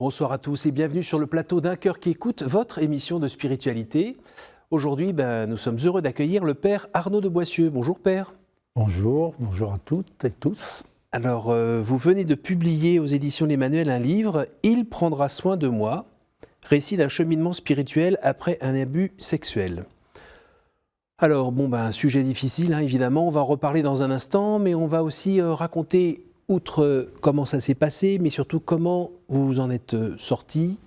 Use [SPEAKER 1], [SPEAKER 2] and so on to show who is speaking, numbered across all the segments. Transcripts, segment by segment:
[SPEAKER 1] Bonsoir à tous et bienvenue sur le plateau d'Un cœur qui écoute, votre émission de spiritualité. Aujourd'hui, nous sommes heureux d'accueillir le père Arnaud de Boissieu. Bonjour père.
[SPEAKER 2] Bonjour à toutes et tous.
[SPEAKER 1] Alors, vous venez de publier aux éditions L'Emmanuel un livre « Il prendra soin de moi », récit d'un cheminement spirituel après un abus sexuel. Alors, un sujet difficile, évidemment, on va en reparler dans un instant, mais on va aussi raconter, outre comment ça s'est passé, mais surtout comment vous vous en êtes sorti,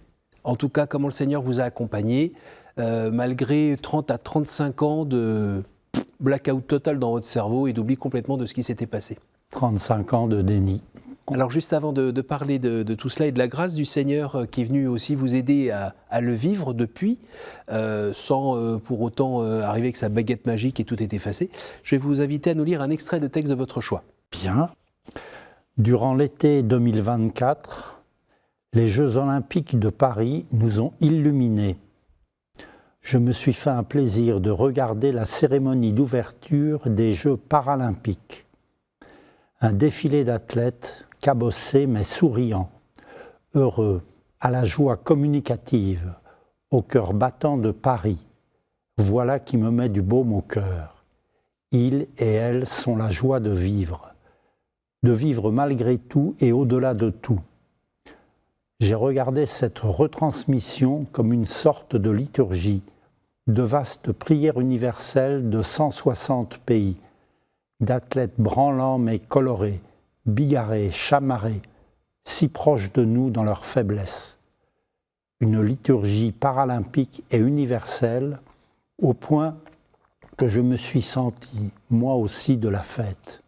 [SPEAKER 1] en tout cas comment le Seigneur vous a accompagné, malgré 30 à 35 ans de blackout total dans votre cerveau et d'oubli complètement de ce qui s'était passé.
[SPEAKER 2] 35 ans de déni.
[SPEAKER 1] Alors juste avant de parler de tout cela et de la grâce du Seigneur qui est venu aussi vous aider à le vivre depuis, sans pour autant arriver avec sa baguette magique et tout est effacé, je vais vous inviter à nous lire un extrait de texte de votre choix.
[SPEAKER 2] Bien. Durant l'été 2024, les Jeux Olympiques de Paris nous ont illuminés. Je me suis fait un plaisir de regarder la cérémonie d'ouverture des Jeux paralympiques. Un défilé d'athlètes cabossés mais souriants, heureux, à la joie communicative, au cœur battant de Paris. Voilà qui me met du baume au cœur. Ils et elles sont la joie de vivre malgré tout et au-delà de tout. J'ai regardé cette retransmission comme une sorte de liturgie, de vaste prière universelle de 160 pays, d'athlètes branlants mais colorés, bigarrés, chamarrés, si proches de nous dans leur faiblesse. Une liturgie paralympique et universelle, au point que je me suis senti, moi aussi, de la fête.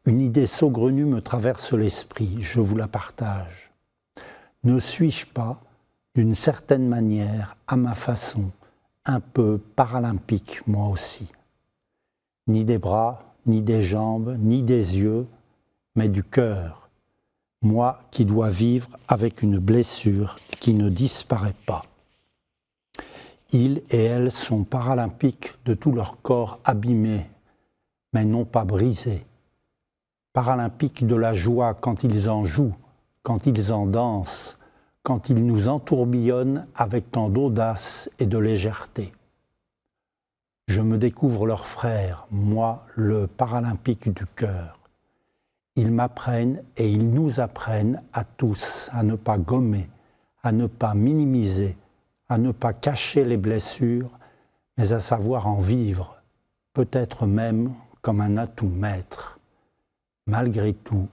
[SPEAKER 2] Une idée saugrenue me traverse l'esprit, je vous la partage. Ne suis-je pas, d'une certaine manière, à ma façon, un peu paralympique, moi aussi? Ni des bras, ni des jambes, ni des yeux, mais du cœur. Moi qui dois vivre avec une blessure qui ne disparaît pas. Ils et elles sont paralympiques de tout leur corps abîmé, mais non pas brisé. Paralympiques de la joie quand ils en jouent, quand ils en dansent, quand ils nous entourbillonnent avec tant d'audace et de légèreté. Je me découvre leur frère, moi, le paralympique du cœur. Ils m'apprennent et ils nous apprennent à tous à ne pas gommer, à ne pas minimiser, à ne pas cacher les blessures, mais à savoir en vivre, peut-être même comme un atout maître. Malgré tout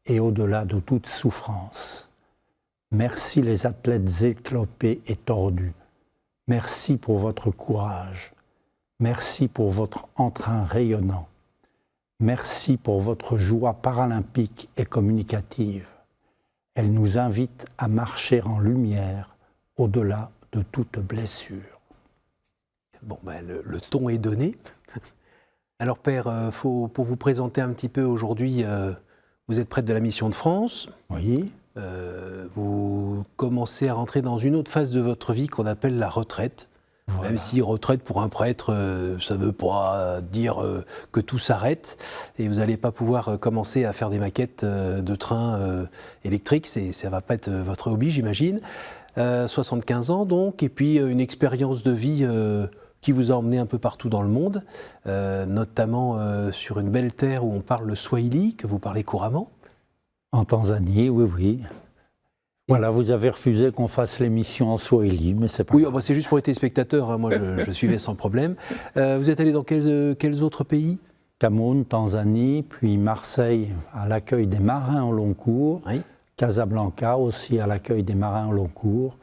[SPEAKER 2] et au-delà de toute souffrance. Merci les athlètes éclopés et tordus. Merci pour votre courage. Merci pour votre entrain rayonnant. Merci pour votre joie paralympique et communicative. Elle nous invite à marcher en lumière au-delà de toute blessure.
[SPEAKER 1] Le ton est donné. Alors Père, pour vous présenter un petit peu aujourd'hui, vous êtes prêtre de la Mission de France.
[SPEAKER 2] Oui.
[SPEAKER 1] Vous commencez à rentrer dans une autre phase de votre vie qu'on appelle la retraite. Voilà. Même si retraite pour un prêtre, ça ne veut pas dire que tout s'arrête. Et vous n'allez pas pouvoir commencer à faire des maquettes de trains électriques. Ça ne va pas être votre hobby, j'imagine. 75 ans donc, et puis une expérience de vie qui vous a emmené un peu partout dans le monde, notamment sur une belle terre où on parle le swahili, que vous parlez couramment.
[SPEAKER 2] En Tanzanie, oui. Voilà, vous avez refusé qu'on fasse l'émission en swahili, mais c'est pas grave.
[SPEAKER 1] Oui, c'est juste pour les téléspectateurs, moi je suivais sans problème. Vous êtes allé dans quels autres pays ?
[SPEAKER 2] Cameroun, Tanzanie, puis Marseille à l'accueil des marins en long cours, oui. Casablanca aussi à l'accueil des marins en long cours.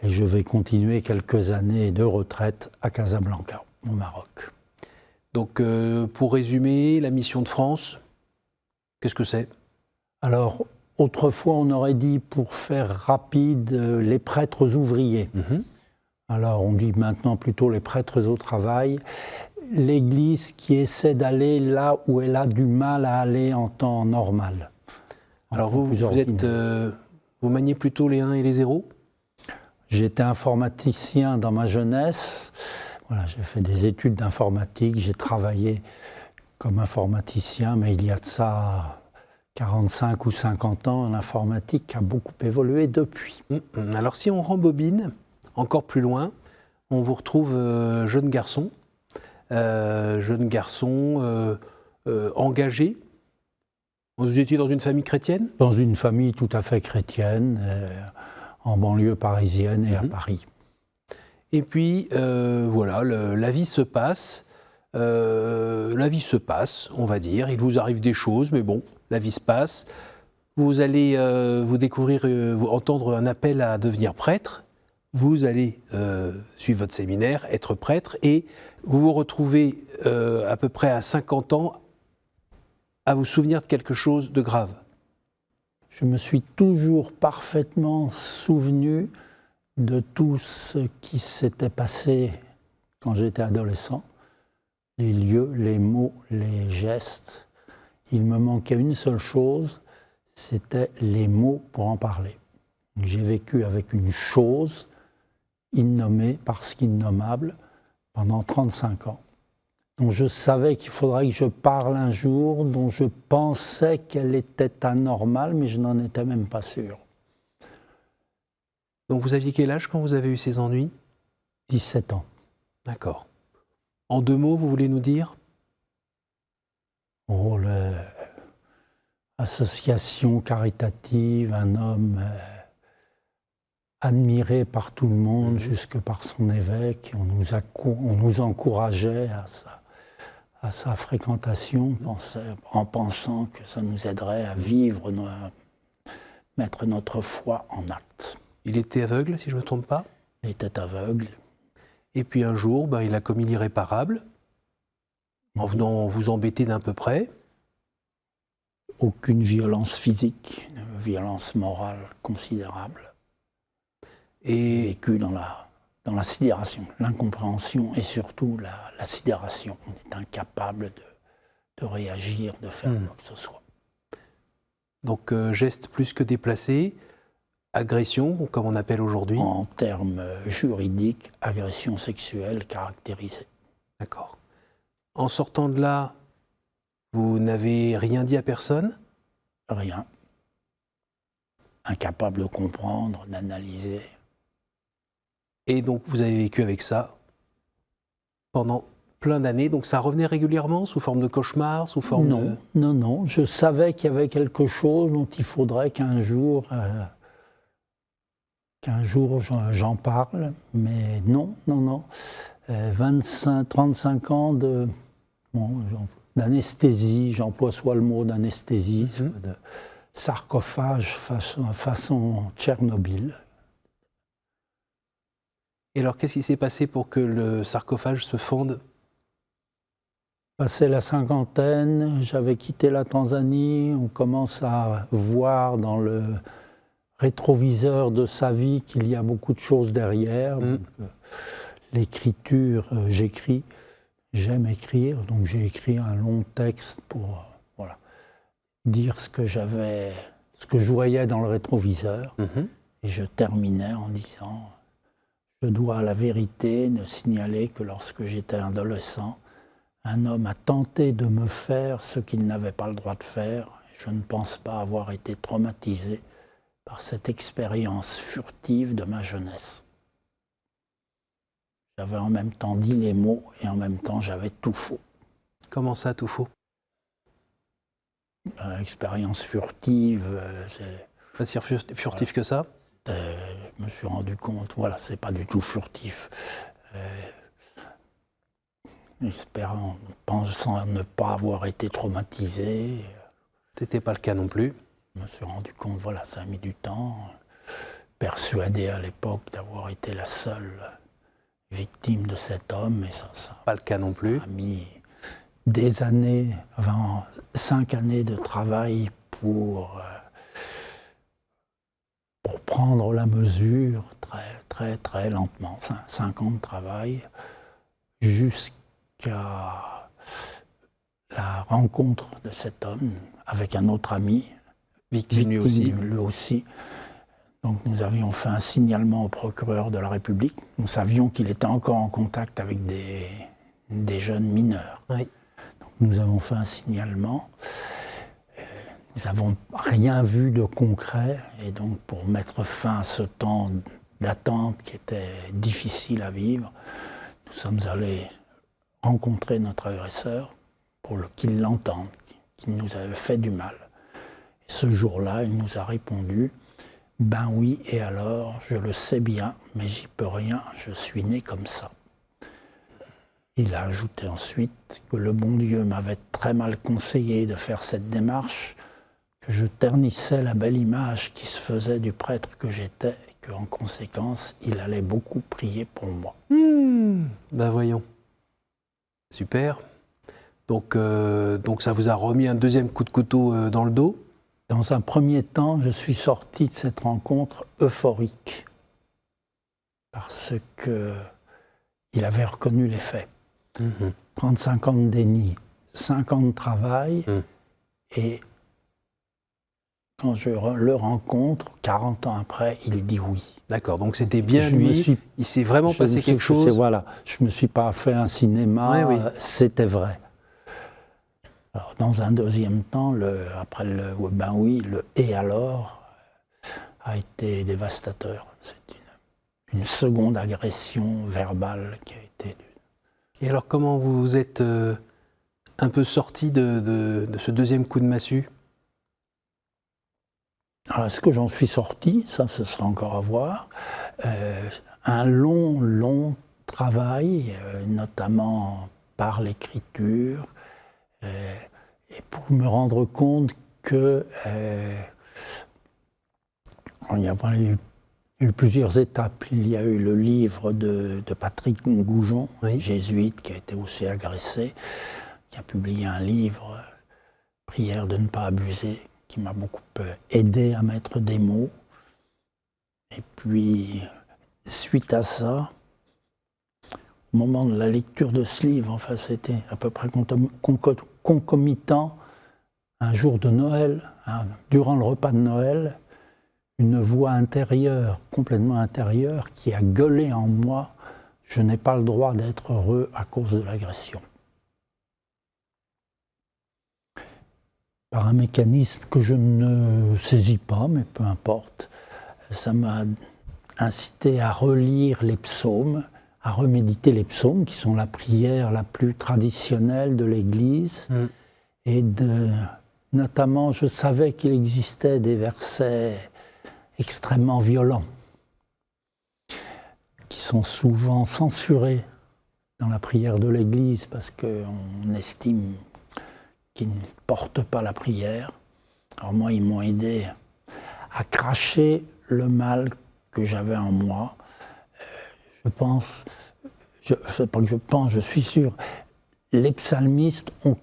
[SPEAKER 2] Et je vais continuer quelques années de retraite à Casablanca, au Maroc.
[SPEAKER 1] Donc, pour résumer, la Mission de France, qu'est-ce que c'est ?
[SPEAKER 2] Alors, autrefois, on aurait dit, pour faire rapide, les prêtres ouvriers. Alors, on dit maintenant plutôt les prêtres au travail. L'Église qui essaie d'aller là où elle a du mal à aller en temps normal.
[SPEAKER 1] Alors, vous maniez plutôt les 1 et les 0 ?
[SPEAKER 2] J'étais informaticien dans ma jeunesse. Voilà, j'ai fait des études d'informatique. J'ai travaillé comme informaticien, mais il y a de ça 45 ou 50 ans, l'informatique a beaucoup évolué depuis.
[SPEAKER 1] Alors si on rembobine encore plus loin, on vous retrouve jeune garçon engagé. Vous étiez dans une famille chrétienne ?
[SPEAKER 2] Dans une famille tout à fait chrétienne, en banlieue parisienne et à Paris.
[SPEAKER 1] Et puis, voilà, la vie se passe. La vie se passe, on va dire. Il vous arrive des choses, mais bon, la vie se passe. Vous allez vous découvrir, vous entendre un appel à devenir prêtre. Vous allez suivre votre séminaire, être prêtre, et vous vous retrouvez à peu près à 50 ans à vous souvenir de quelque chose de grave.
[SPEAKER 2] Je me suis toujours parfaitement souvenu de tout ce qui s'était passé quand j'étais adolescent. Les lieux, les mots, les gestes. Il me manquait une seule chose, c'était les mots pour en parler. J'ai vécu avec une chose innommée parce qu'innommable pendant 35 ans, dont je savais qu'il faudrait que je parle un jour, dont je pensais qu'elle était anormale, mais je n'en étais même pas sûr.
[SPEAKER 1] Donc vous aviez quel âge quand vous avez eu ces ennuis ?
[SPEAKER 2] 17 ans.
[SPEAKER 1] D'accord. En 2 mots, vous voulez nous dire ?
[SPEAKER 2] Oh, l'association caritative, un homme admiré par tout le monde, jusque par son évêque. On nous encourageait à sa fréquentation, en pensant que ça nous aiderait à vivre, mettre notre foi en acte.
[SPEAKER 1] Il était aveugle, si je ne me trompe pas ?
[SPEAKER 2] Il était aveugle.
[SPEAKER 1] Et puis un jour, il a commis l'irréparable, en venant vous embêter d'un peu près.
[SPEAKER 2] Aucune violence physique, une violence morale considérable.
[SPEAKER 1] Et
[SPEAKER 2] vécu dans la sidération, l'incompréhension et surtout la sidération. On est incapable de réagir, de faire quoi que ce soit.
[SPEAKER 1] Donc geste plus que déplacé, agression, comme on appelle aujourd'hui.
[SPEAKER 2] En termes juridiques, agression sexuelle caractérisée.
[SPEAKER 1] D'accord. En sortant de là, vous n'avez rien dit à personne ?
[SPEAKER 2] Rien. Incapable de comprendre, d'analyser.
[SPEAKER 1] Et donc vous avez vécu avec ça pendant plein d'années. Donc ça revenait régulièrement sous forme de cauchemar, sous forme de...
[SPEAKER 2] Non. Je savais qu'il y avait quelque chose dont il faudrait qu'un jour j'en parle. Mais non. 35 ans d'anesthésie, j'emploie soit le mot d'anesthésie, soit de sarcophage façon Tchernobyl.
[SPEAKER 1] Et alors, qu'est-ce qui s'est passé pour que le sarcophage se fonde ?
[SPEAKER 2] Passé la cinquantaine, j'avais quitté la Tanzanie. On commence à voir dans le rétroviseur de sa vie qu'il y a beaucoup de choses derrière. Donc, l'écriture, j'écris, j'aime écrire. Donc j'ai écrit un long texte pour dire ce que je voyais dans le rétroviseur. Et je terminais en disant... Je dois à la vérité ne signaler que lorsque j'étais adolescent, un homme a tenté de me faire ce qu'il n'avait pas le droit de faire. Je ne pense pas avoir été traumatisé par cette expérience furtive de ma jeunesse. J'avais en même temps dit les mots et en même temps j'avais tout faux.
[SPEAKER 1] Comment ça, tout faux ?
[SPEAKER 2] Expérience furtive.
[SPEAKER 1] Pas si furtif que ça ?
[SPEAKER 2] Je me suis rendu compte, c'est pas du tout furtif. Pensant ne pas avoir été traumatisé.
[SPEAKER 1] C'était pas le cas non plus.
[SPEAKER 2] Je me suis rendu compte, ça a mis du temps. Persuadé à l'époque d'avoir été la seule victime de cet homme, et ça
[SPEAKER 1] pas le cas non plus.
[SPEAKER 2] A mis des années, 5 années de travail pour prendre la mesure très lentement, 5 ans de travail, jusqu'à la rencontre de cet homme avec un autre ami,
[SPEAKER 1] victime
[SPEAKER 2] lui aussi. Donc nous avions fait un signalement au procureur de la République. Nous savions qu'il était encore en contact avec des jeunes mineurs.
[SPEAKER 1] Oui.
[SPEAKER 2] Donc nous avons fait un signalement. Nous n'avons rien vu de concret, et donc pour mettre fin à ce temps d'attente qui était difficile à vivre, nous sommes allés rencontrer notre agresseur pour qu'il l'entende, qu'il nous avait fait du mal. Et ce jour-là, il nous a répondu « Ben oui, et alors, je le sais bien, mais j'y peux rien, je suis né comme ça. » Il a ajouté ensuite que le bon Dieu m'avait très mal conseillé de faire cette démarche, que je ternissais la belle image qui se faisait du prêtre que j'étais, et qu'en conséquence, il allait beaucoup prier pour moi.
[SPEAKER 1] Ben voyons. Super. Donc ça vous a remis un deuxième coup de couteau dans le dos?
[SPEAKER 2] Dans un premier temps, je suis sorti de cette rencontre euphorique, parce qu'il avait reconnu les faits. 35 ans de déni, 5 ans de travail, et quand je le rencontre, 40 ans après, il dit oui.
[SPEAKER 1] D'accord, donc c'était bien lui, il s'est vraiment passé quelque chose.
[SPEAKER 2] Voilà, je ne me suis pas fait un cinéma, c'était vrai. Alors, dans un deuxième temps, après le ben oui, le et alors a été dévastateur. C'est une seconde agression verbale qui a été...
[SPEAKER 1] Et alors comment vous vous êtes un peu sorti de ce deuxième coup de massue?
[SPEAKER 2] Alors, est-ce que j'en suis sorti? Ça, ce sera encore à voir. Un long travail, notamment par l'écriture, et pour me rendre compte que il y a eu plusieurs étapes. Il y a eu le livre de Patrick Goujon, jésuite, qui a été aussi agressé, qui a publié un livre, Prière de ne pas abuser, qui m'a beaucoup aidé à mettre des mots. Et puis, suite à ça, au moment de la lecture de ce livre, enfin c'était à peu près concomitant, un jour de Noël, durant le repas de Noël, une voix intérieure, complètement intérieure, qui a gueulé en moi « Je n'ai pas le droit d'être heureux à cause de l'agression ». Par un mécanisme que je ne saisis pas, mais peu importe, ça m'a incité à relire les psaumes, à reméditer les psaumes, qui sont la prière la plus traditionnelle de l'Église. Et notamment, je savais qu'il existait des versets extrêmement violents, qui sont souvent censurés dans la prière de l'Église, parce qu'on estime qu'ils ne portent pas la prière. Alors moi, ils m'ont aidé à cracher le mal que j'avais en moi. Je pense, je suis sûr, les psalmistes, on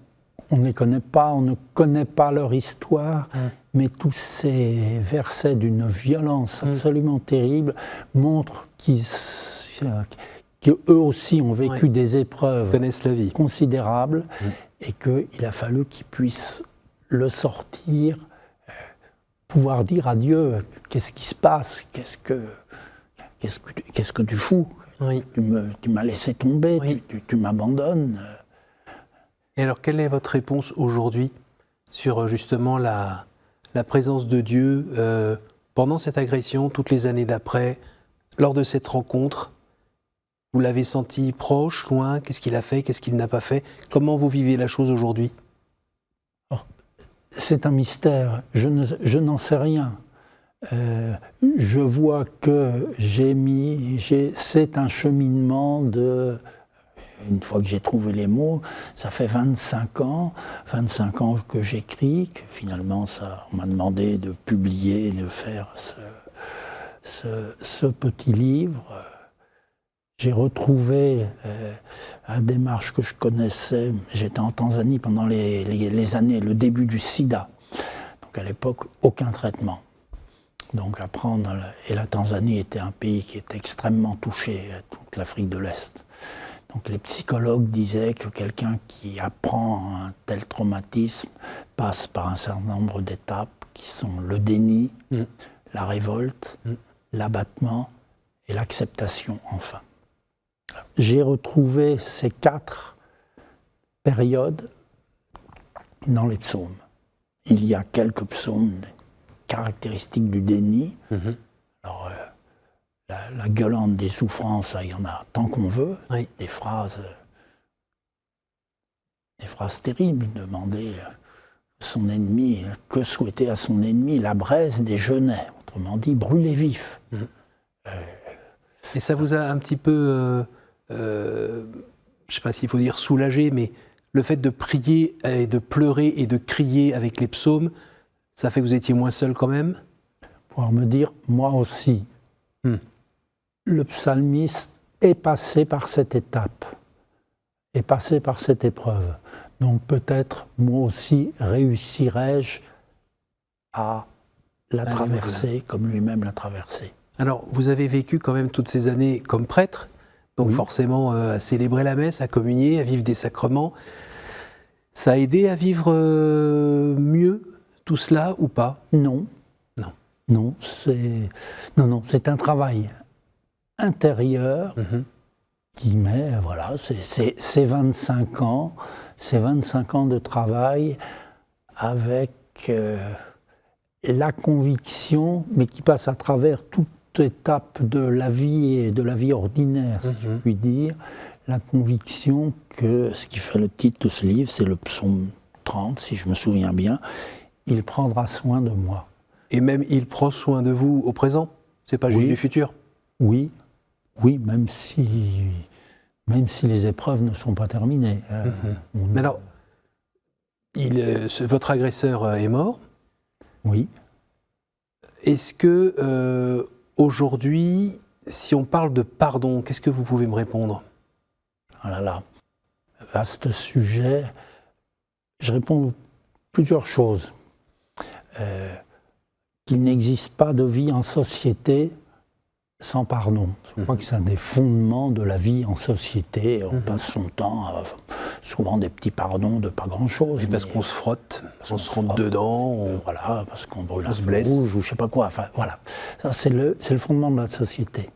[SPEAKER 2] ne les connaît pas, on ne connaît pas leur histoire, mais tous ces versets d'une violence absolument terrible montrent qu'eux aussi ont vécu des épreuves
[SPEAKER 1] connaissent la vie
[SPEAKER 2] considérables, et qu'il a fallu qu'ils puissent le sortir, pouvoir dire à Dieu qu'est-ce qui se passe, qu'est-ce que tu fous, tu m'as laissé tomber, tu m'abandonnes.
[SPEAKER 1] Et alors, quelle est votre réponse aujourd'hui sur justement la présence de Dieu pendant cette agression, toutes les années d'après, lors de cette rencontre? Vous l'avez senti proche, loin? Qu'est-ce qu'il a fait? Qu'est-ce qu'il n'a pas fait? Comment vous vivez la chose aujourd'hui?
[SPEAKER 2] C'est un mystère. Je n'en sais rien. Je vois que c'est un cheminement une fois que j'ai trouvé les mots, ça fait 25 ans que j'écris, que finalement on m'a demandé de publier, de faire ce petit livre. J'ai retrouvé la démarche que je connaissais. J'étais en Tanzanie pendant les années, le début du sida. Donc à l'époque, aucun traitement. Donc et la Tanzanie était un pays qui était extrêmement touché, toute l'Afrique de l'Est. Donc les psychologues disaient que quelqu'un qui apprend un tel traumatisme passe par un certain nombre d'étapes qui sont le déni, la révolte, l'abattement et l'acceptation enfin. J'ai retrouvé ces 4 périodes dans les psaumes. il y a quelques psaumes caractéristiques du déni. Alors, la gueulante des souffrances, il y en a tant qu'on veut,
[SPEAKER 1] Oui.
[SPEAKER 2] des phrases terribles, demander son ennemi, que souhaiter à son ennemi, la braise des genêts, autrement dit, brûler vif.
[SPEAKER 1] Et ça vous a un petit peu, je ne sais pas s'il faut dire soulagé, mais le fait de prier et de pleurer et de crier avec les psaumes, ça fait que vous étiez moins seul quand même?
[SPEAKER 2] Pouvoir me dire, moi aussi, le psalmiste est passé par cette étape, est passé par cette épreuve. Donc peut-être, moi aussi, réussirai-je à la traverser comme lui-même l'a traversée.
[SPEAKER 1] Alors, vous avez vécu quand même toutes ces années comme prêtre, donc forcément à célébrer la messe, à communier, à vivre des sacrements. Ça a aidé à vivre mieux tout cela ou pas?
[SPEAKER 2] Non.
[SPEAKER 1] Non.
[SPEAKER 2] Non, c'est un travail intérieur qui met, voilà, c'est 25 ans, c'est 25 ans de travail avec la conviction, mais qui passe à travers toute étape de la vie et de la vie ordinaire, si je puis dire, la conviction que ce qui fait le titre de ce livre, c'est le psaume 30, si je me souviens bien, il prendra soin de moi.
[SPEAKER 1] Et même il prend soin de vous au présent? C'est pas juste du futur?
[SPEAKER 2] Oui, même si les épreuves ne sont pas terminées.
[SPEAKER 1] Mais alors, votre agresseur est mort.
[SPEAKER 2] Oui.
[SPEAKER 1] Est-ce que aujourd'hui, si on parle de pardon, qu'est-ce que vous pouvez me répondre?
[SPEAKER 2] Oh là là, vaste sujet. Je réponds plusieurs choses. Qu'il n'existe pas de vie en société sans pardon. Je crois que c'est un des fondements de la vie en société. On passe son temps à souvent des petits pardons de pas grand-chose.
[SPEAKER 1] Et parce qu'on se frotte, on se rentre dedans.
[SPEAKER 2] Voilà, parce qu'on brûle un
[SPEAKER 1] se
[SPEAKER 2] feu
[SPEAKER 1] blesse.
[SPEAKER 2] rouge ou je sais pas quoi. Enfin, voilà. Ça, c'est le fondement de la société.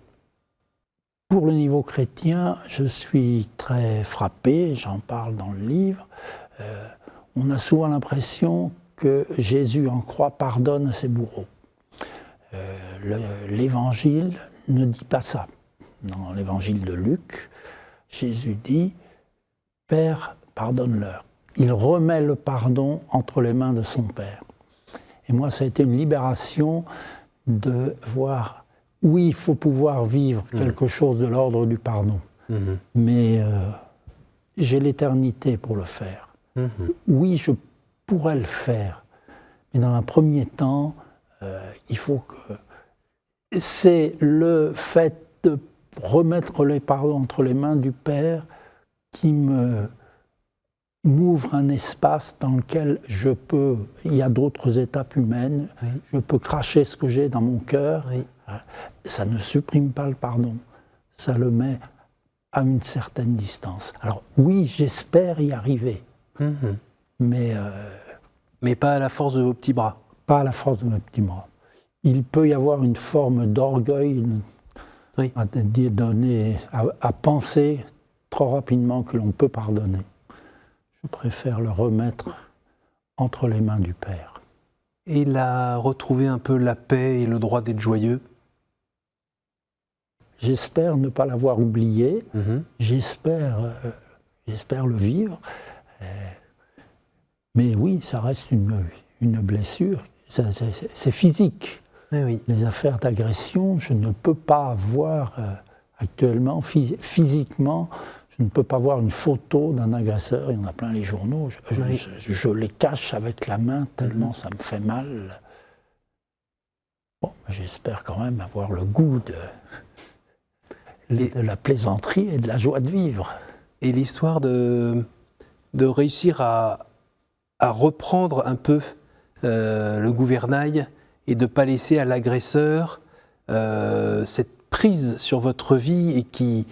[SPEAKER 2] Pour le niveau chrétien, je suis très frappé, j'en parle dans le livre. On a souvent l'impression que Jésus en croix pardonne à ses bourreaux. L'Évangile ne dit pas ça. Dans l'Évangile de Luc, Jésus dit « Père, pardonne-leur ». Il remet le pardon entre les mains de son Père. Et moi, ça a été une libération de voir, oui, il faut pouvoir vivre quelque chose de l'ordre du pardon, mais j'ai l'éternité pour le faire. Oui, je pourrais le faire, mais dans un premier temps, il faut que... C'est le fait de remettre les pardons entre les mains du Père qui m'ouvre un espace dans lequel je peux... Il y a d'autres étapes humaines, je peux cracher ce que j'ai dans mon cœur. Ça ne supprime pas le pardon, ça le met à une certaine distance. Alors oui, j'espère y arriver, mais
[SPEAKER 1] pas à la force de vos petits bras.
[SPEAKER 2] Pas à la force de mes petits bras. Il peut y avoir une forme d'orgueil à penser trop rapidement que l'on peut pardonner. Je préfère le remettre entre les mains du Père.
[SPEAKER 1] Et il a retrouvé un peu la paix et le droit d'être joyeux?
[SPEAKER 2] J'espère ne pas l'avoir oublié, j'espère le vivre. Mais oui, ça reste une blessure, c'est physique.
[SPEAKER 1] Oui.
[SPEAKER 2] Les affaires d'agression, je ne peux pas voir actuellement, physiquement, je ne peux pas voir une photo d'un agresseur, il y en a plein les journaux, je les cache avec la main tellement ça me fait mal. Bon, j'espère quand même avoir le goût de la plaisanterie et de la joie de vivre.
[SPEAKER 1] Et l'histoire de réussir à reprendre un peu le gouvernail et de ne pas laisser à l'agresseur cette prise sur votre vie et qui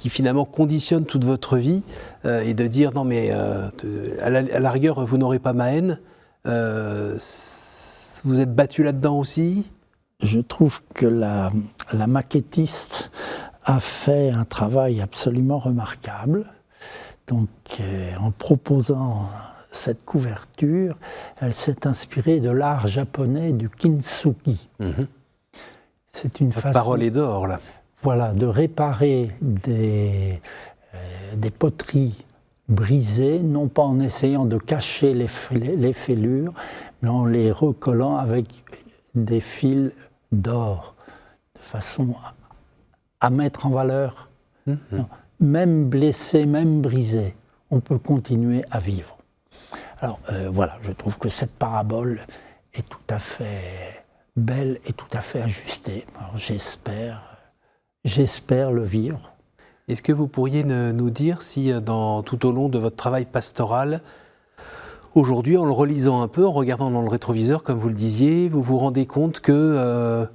[SPEAKER 1] finalement conditionne toute votre vie et de dire non mais à la rigueur vous n'aurez pas ma haine, vous êtes battu là-dedans aussi?
[SPEAKER 2] Je trouve que la maquettiste a fait un travail absolument remarquable. Donc, en proposant cette couverture, elle s'est inspirée de l'art japonais du kintsugi. C'est une façon,
[SPEAKER 1] parole est d'or, là.
[SPEAKER 2] Voilà, de réparer des poteries brisées, non pas en essayant de cacher les fêlures, mais en les recollant avec des fils d'or, de façon à mettre en valeur. Non, même blessé, même brisé, on peut continuer à vivre. Alors voilà, je trouve que cette parabole est tout à fait belle et tout à fait ajustée. Alors, j'espère le vivre.
[SPEAKER 1] Est-ce que vous pourriez nous dire si tout au long de votre travail pastoral, aujourd'hui, en le relisant un peu, en regardant dans le rétroviseur, comme vous le disiez, vous vous rendez compte que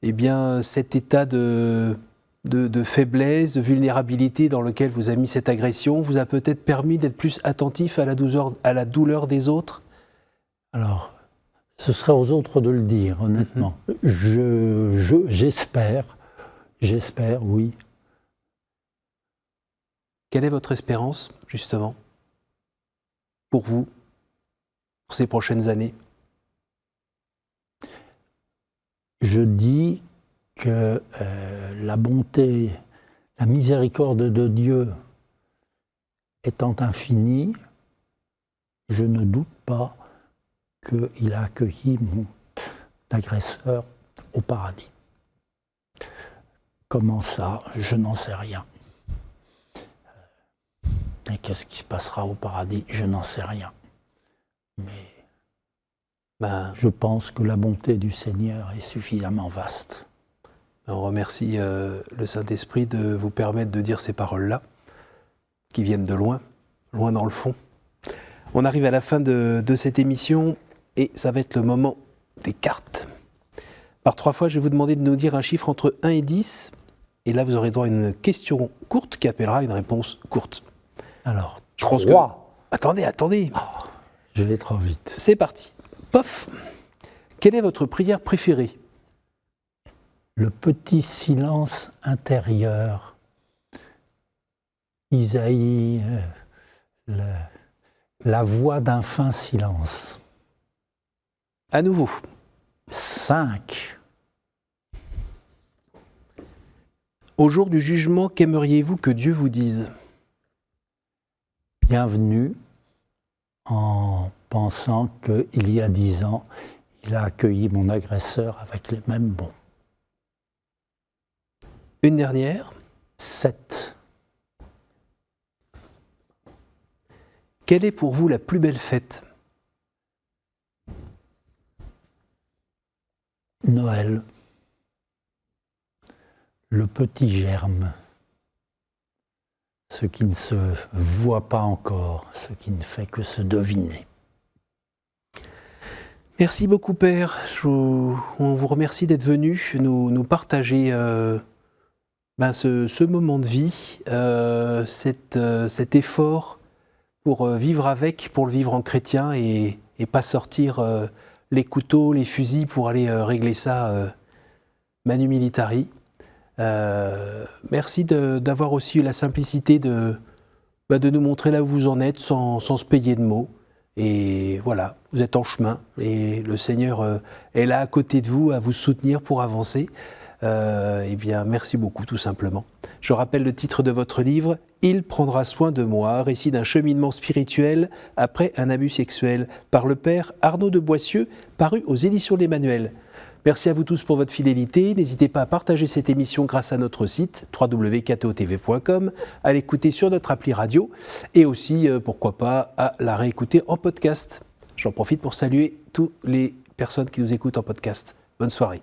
[SPEAKER 1] eh bien, cet état de faiblesse, de vulnérabilité dans lequel vous a mis cette agression vous a peut-être permis d'être plus attentif à la douleur des autres?
[SPEAKER 2] Alors, ce serait aux autres de le dire, honnêtement. J'espère, oui.
[SPEAKER 1] Quelle est votre espérance, justement, pour vous, pour ces prochaines années?
[SPEAKER 2] Je dis que la bonté, la miséricorde de Dieu étant infinie, je ne doute pas qu'il a accueilli mon agresseur au paradis. Comment ça? Je n'en sais rien. Et qu'est-ce qui se passera au paradis? Je n'en sais rien. Mais je pense que la bonté du Seigneur est suffisamment vaste.
[SPEAKER 1] On remercie le Saint-Esprit de vous permettre de dire ces paroles-là, qui viennent de loin, loin dans le fond. On arrive à la fin de cette émission et ça va être le moment des cartes. Par 3 fois, je vais vous demander de nous dire un chiffre entre 1 et 10. Et là, vous aurez droit à une question courte qui appellera une réponse courte.
[SPEAKER 2] Alors,
[SPEAKER 1] je pense que... Attendez.
[SPEAKER 2] Oh, je vais trop vite.
[SPEAKER 1] C'est parti. Pof. Quelle est votre prière préférée?
[SPEAKER 2] Le petit silence intérieur. Isaïe, la voix d'un fin silence.
[SPEAKER 1] À nouveau.
[SPEAKER 2] 5.
[SPEAKER 1] Au jour du jugement, qu'aimeriez-vous que Dieu vous dise?
[SPEAKER 2] Bienvenue, en pensant qu'il y a 10 ans, il a accueilli mon agresseur avec les mêmes bons.
[SPEAKER 1] Une dernière.
[SPEAKER 2] 7.
[SPEAKER 1] Quelle est pour vous la plus belle fête?
[SPEAKER 2] Noël. Le petit germe. Ce qui ne se voit pas encore, ce qui ne fait que se deviner.
[SPEAKER 1] Merci beaucoup, Père. On vous remercie d'être venu nous partager ce moment de vie, cet effort pour vivre avec, pour le vivre en chrétien et pas sortir les couteaux, les fusils pour aller régler ça manu militari. Merci d'avoir aussi eu la simplicité de nous montrer là où vous en êtes sans se payer de mots. Et voilà, vous êtes en chemin et le Seigneur est là à côté de vous à vous soutenir pour avancer. Eh bien, merci beaucoup tout simplement. Je rappelle le titre de votre livre, « Il prendra soin de moi », récit d'un cheminement spirituel après un abus sexuel, par le père Arnaud de Boissieu, paru aux éditions l'Emmanuel. Merci à vous tous pour votre fidélité. N'hésitez pas à partager cette émission grâce à notre site www.ktotv.com, à l'écouter sur notre appli radio et aussi, pourquoi pas, à la réécouter en podcast. J'en profite pour saluer toutes les personnes qui nous écoutent en podcast. Bonne soirée.